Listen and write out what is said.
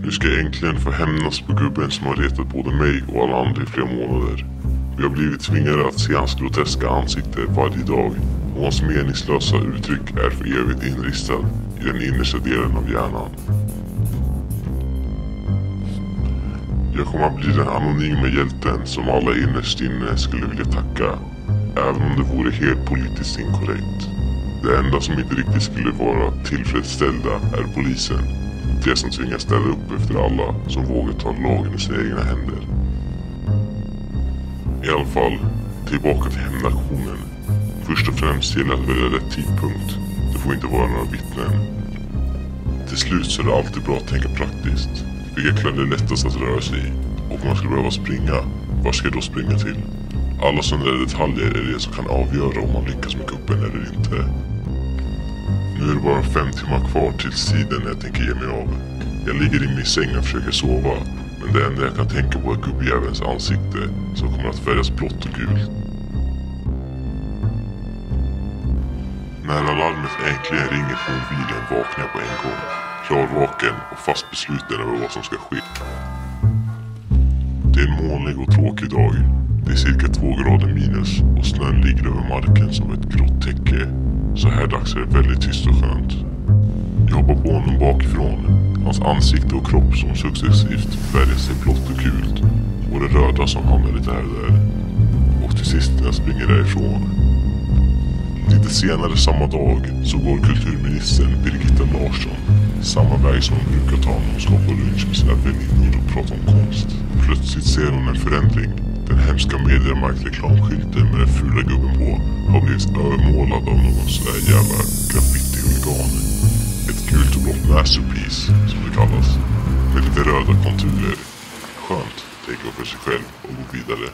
Nu ska jag äntligen få hämnas på gubben som har retat både mig och alla andra i flera månader. Vi har blivit tvingade att se hans groteska ansikte varje dag och hans meningslösa uttryck är för evigt inristad i den innersta delen av hjärnan. Jag kommer att bli den anonyma hjälten som alla innerst inne skulle vilja tacka, även om det vore helt politiskt inkorrekt. Det enda som inte riktigt skulle vara tillfredsställda är polisen. De som tvingas ställa upp efter alla som vågar ta lagen i sina egna händer. I alla fall, tillbaka till hämndaktionen. Först och främst gäller att välja rätt tidpunkt. Det får inte vara några vittnen. Till slut så är det alltid bra att tänka praktiskt. Vilka kläder är lättast att röra sig i? Och om man skulle behöva springa, var ska jag då springa till? Alla sådana detaljer är det som kan avgöra om man lyckas med kuppen eller inte. Nu är det bara 5 timmar kvar tills tiden när jag tänker ge mig av. Jag ligger i min säng och försöker sova, men det enda jag kan tänka på är gubbjävelns ansikte som kommer att färgas blått och gult. När alarmet äntligen ringer på mobilen vaknar jag på en gång, klarvaken och fast besluten över vad som ska ske. Det är en molnig och tråkig dag. Det är cirka 2 grader minus och snön ligger över marken som ett grått täcke. Så här dags är det väldigt tyst och skönt. Jag hoppar på honom bakifrån. Hans ansikte och kropp som successivt färgar sig blått och gult. Och det röda som hamnar lite här och där. Och till sist när jag springer därifrån. Lite senare samma dag så går kulturministern Birgitta Larsson samma väg som hon brukar ta när hon ska på lunch med sina väninnor och prata om konst. Plötsligt ser hon en förändring. Den hemska mediemarktreklamskylten med den fula gubben på har blivit övermålad av någon sån där jävla graffiti-huligan. Ett gult och blått masterpiece som det kallas. Med lite röda konturer. Skönt, tänker hon för sig själv och gå vidare.